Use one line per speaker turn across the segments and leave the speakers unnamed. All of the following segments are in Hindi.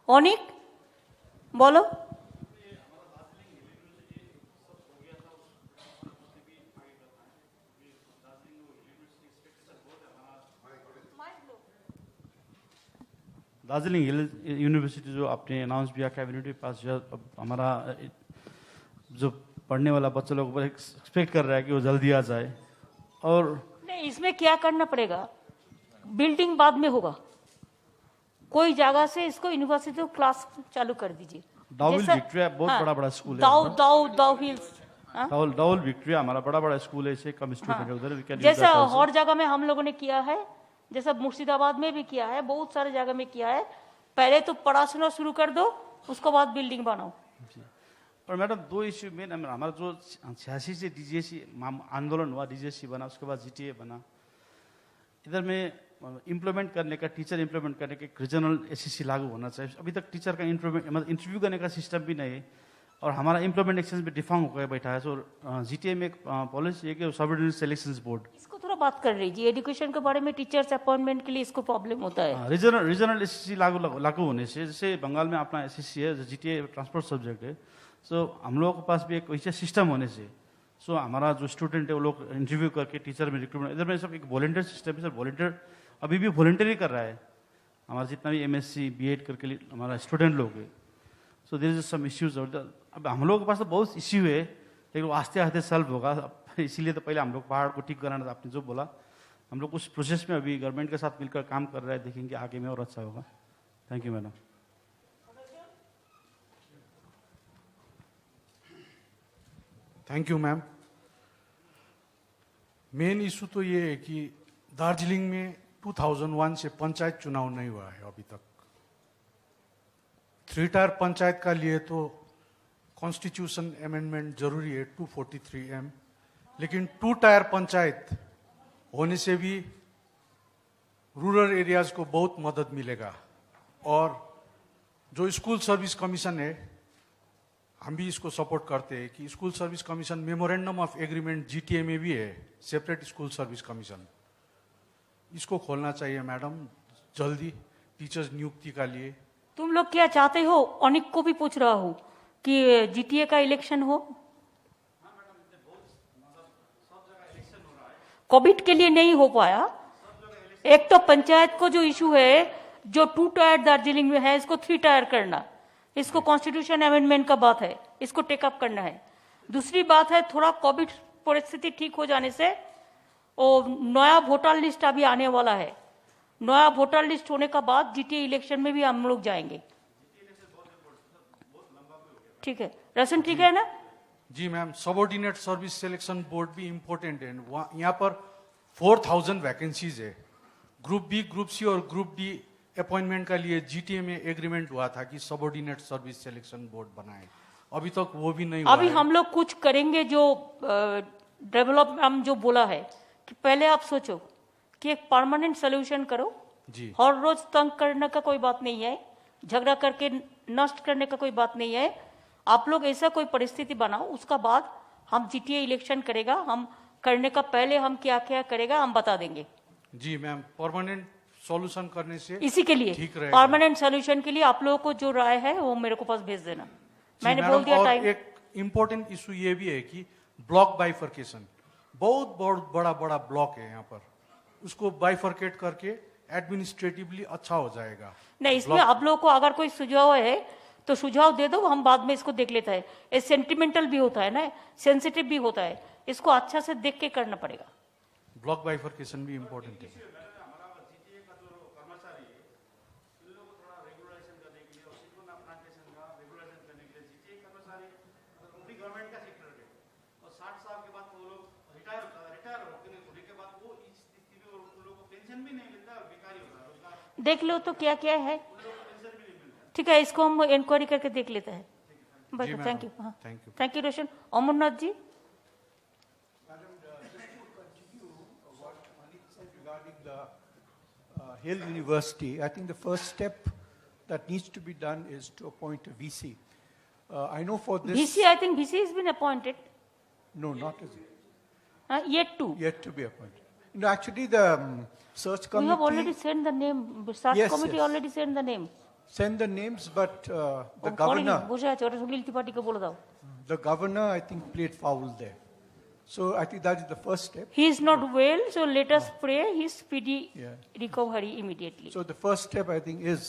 অনিক বলো।
दार्जिलिंग हिल यूनिवर्सिटी जो आपने अनाउंस किया कैबिनेट के पास, जो अब हमारा जो पढ़ने वाला बच्चा लोग एक्सपेक्ट कर रहा है कि वो जल्दी आ जाए। और
नहीं, इसमें क्या करना पड़ेगा, बिल्डिंग बाद में होगा, कोई जगह से इसको यूनिवर्सिटी को क्लास चालू कर दीजिए।
डाउल
जैसा-
विक्टोरिया बहुत
हाँ,
बड़ा स्कूल है।
दाऊ हिल्स, हाँ?
डाउल विक्टोरिया हमारा बड़ा स्कूल है, इसे कम स्टूडेंट है उधर। we can use
जैसा
that also.
हर जगह में हम लोगों ने किया है, जैसा मुर्शिदाबाद में भी किया है, बहुत सारे जगह में किया है। पहले तो पढ़ाशुना शुरू कर दो, उसके बाद बिल्डिंग बनाओ।
और मैडम दो इश्यू में हमारा जो 86 से डीजीएससी आंदोलन हुआ, डीजीएससी बना, उसके बाद जीटीए बना, इधर में इम्प्लीमेंट करने का, टीचर इम्प्लीमेंट करने का रीजनल एसएससी लागू होना चाहिए। अभी तक टीचर का मतलब इंटरव्यू करने का सिस्टम भी नहीं है, और हमारा इम्प्लीमेंटेशन भी डिफॉर्म होकर बैठा है। सो जीटीए में एक पॉलिसी है कि सबऑर्डिनेट सिलेक्शंस बोर्ड,
इसको थोड़ा बात कर लीजिए, एजुकेशन के बारे में टीचर्स अपॉइंटमेंट के लिए इसको प्रॉब्लम होता है।
रीजनल एसएससी लागू होने से, जैसे बंगाल में अपना एसएससी है, जीटीए ट्रांसपोर्ट सब्जेक्ट है, सो हम लोगों के पास भी एक वैसे सिस्टम होने से, सो हमारा जो स्टूडेंट है वो लोग इंटरव्यू करके टीचर में रिक्रूटमेंट, इधर में सब एक वॉलंटियर सिस्टम है। सर वॉलंटियर अभी भी वॉलंटियरी कर रहा है हमारा जितना भी एमएससी बीएड करके लिए हमारा स्टूडेंट लोग है। So there is some issues. अब हम लोगों के पास तो बहुत इश्यू है, लेकिन वो आस्ते आस्ते सॉल्व होगा। इसीलिए तो पहले हम लोग पहाड़ को ठीक कराना था, आपने जो बोला, हम लोग उस प्रोसेस में अभी गवर्नमेंट के साथ मिलकर काम कर रहे हैं, देखेंगे आगे में और अच्छा होगा। Thank you madam.
Thank you ma'am. Main issue तो ये है कि दार्जिलिंग में 2001 से पंचायत चुनाव नहीं हुआ है अभी तक। 3 टायर पंचायत का लिए तो कॉन्स्टिट्यूशन अमेंडमेंट जरूरी है 243M, लेकिन 2 टायर पंचायत होने से भी रूरल एरियाज को बहुत मदद मिलेगा। और जो स्कूल सर्विस कमीशन है, हम भी इसको सपोर्ट करते हैं कि school service commission memorandum of agreement GTA में भी है, सेपरेट स्कूल सर्विस कमीशन, इसको खोलना चाहिए मैडम जल्दी टीचर्स नियुक्ति का लिए।
तुम लोग क्या चाहते हो, अनिक को भी पूछ रहा हूँ कि जीटीए का इलेक्शन हो। कोविड के लिए नहीं हो पाया। एक तो पंचायत को जो इशू है, जो 2 टायर दार्जिलिंग में है, इसको 3 टायर करना, इसको कॉन्स्टिट्यूशन अमेंडमेंट का बात है, इसको टेकअप करना है। दूसरी बात है, थोड़ा कोविड परिस्थिति ठीक हो जाने से वो नया वोटर लिस्ट अभी आने वाला है, नया वोटर लिस्ट होने का बाद जीटीए इलेक्शन में भी हम लोग जाएंगे। ठीक है रसन, ठीक है ना?
जी ma'am, subordinate service selection board भी इम्पोर्टेंट है। यहाँ पर 4000 वैकेंसीज है। ग्रुप बी, ग्रुप सी और ग्रुप डी अपॉइंटमेंट का लिए जीटीए में एग्रीमेंट हुआ था कि सबऑर्डिनेट सर्विस सिलेक्शन बोर्ड बनाए, अभी तक वो भी नहीं हुआ
अभी
है।
हम लोग कुछ करेंगे, जो डेवलप हम जो बोला है कि पहले आप सोचो कि एक परमानेंट सोल्यूशन करो
जी।
हर रोज तंग करने का कोई बात नहीं है, झगड़ा करके नष्ट करने का कोई बात नहीं है। आप लोग ऐसा कोई परिस्थिति बनाओ, उसका बाद हम जीटीए इलेक्शन करेगा, हम करने का पहले हम क्या क्या करेगा हम बता देंगे।
जी मैम, परमानेंट सॉल्यूशन करने से
इसी के लिए
ठीक रहेगा।
परमानेंट सोल्यूशन के लिए आप लोगों को जो राय है वो मेरे को पास भेज देना। मैंने
मैडम,
बोल दिया
और
टाइम।
एक इम्पोर्टेंट इशू ये भी है कि ब्लॉक बाइफर्केशन, बहुत बड़ा ब्लॉक है यहाँ पर, उसको बाइफर्केट करके एडमिनिस्ट्रेटिवली अच्छा हो जाएगा।
नहीं, इसमें आप लोगों को अगर कोई सुझाव है तो सुझाव दे दो, हम बाद में इसको देख लेते हैं। ये सेंटिमेंटल भी होता है ना, सेंसिटिव भी होता है, इसको अच्छा से देख के करना पड़ेगा।
ब्लॉक बाइफर्केशन भी इम्पोर्टेंट है।
देख लो तो क्या क्या है, ठीक है, इसको हम इंक्वायरी करके देख लेते हैं। बस,
जी,
thank you.
Madam, thank you.
Thank you Roshan. Amarnath ji,
regarding the Hill University, I think the first step that needs to be done is to appoint a VC. I know for this...
VC, I think VC has been appointed.
No, not as
Yet to.
yet to be appointed. No, actually the search
We
committee...
have already sent the name. Search
Yes,
committee
yes.
already sent the name.
send the names, but the
করেনি,
governor,
বসে আছে, ওটা সুনীল ত্রিপাঠীকে বলে দাও।
the governor, I think, played foul there. So I think that is the first step.
He is not well, so let us pray his speedy
Yeah.
recovery immediately.
So the first step, I think, is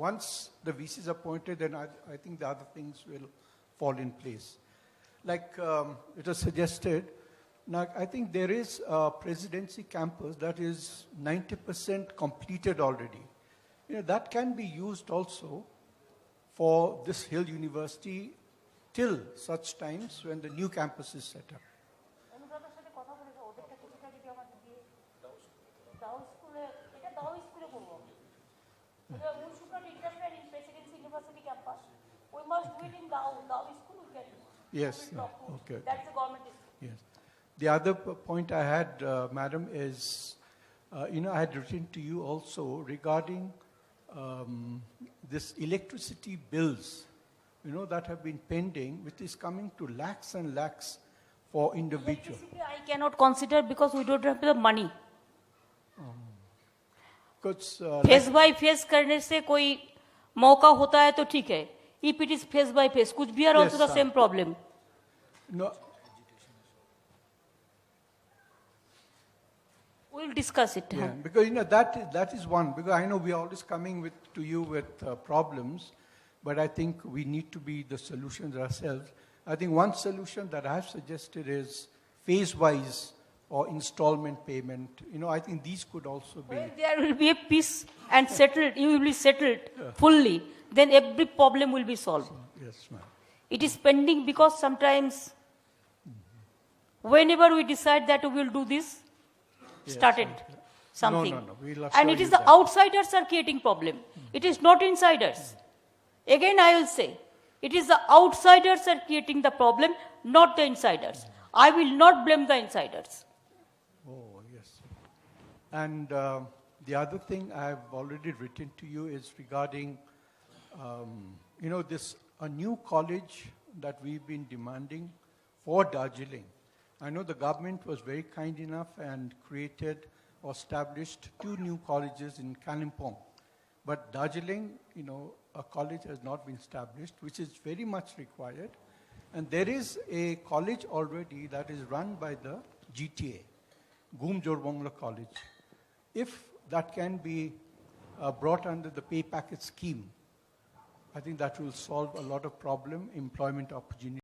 once the VC is appointed, then I think the other things will fall in place. Like it was suggested, now I think there is a presidency campus that is 90% completed already. You know, that can be used also for this Hill University till such times when the new campus is set up. Yes, okay.
That's the government issue.
Yes. The other point I had, Madam, is, I had written to you also regarding this electricity bills, that have been pending, which is coming to lakhs and lakhs for individuals.
Electricity I cannot consider because we don't have the money.
Because,
face by face करने से कोई मौका होता है तो ठीक है. If it is face by face, कुछ भी are also the
sir.
same problem.
no,
We'll discuss it.
yeah, because that is one. Because I know we are always coming to you with problems, but I think we need to be the solutions ourselves. I think one solution that I have suggested is phase-wise or installment payment. I think these could also be.
When there will be a peace and settled, you will be settled fully, then every problem will be solved.
Yes, ma'am.
It is pending because sometimes, whenever we decide that we will do this, started something.
No, we'll
And
assure
it is
you
the
that.
outsiders are creating problem. It is not insiders. Again, I will say, it is the outsiders are creating the problem, not the insiders. I will not blame the insiders.
Oh, yes. And the other thing I have already written to you is regarding, a new college that we've been demanding for Darjeeling. I know the government was very kind enough and created or established 2 new colleges in Kalimpong. But Darjeeling, a college has not been established, which is very much required. And there is a college already that is run by the GTA, Goom Jorbongla College. If that can be brought under the pay packet scheme, I think that will solve a lot of problem, employment opportunity.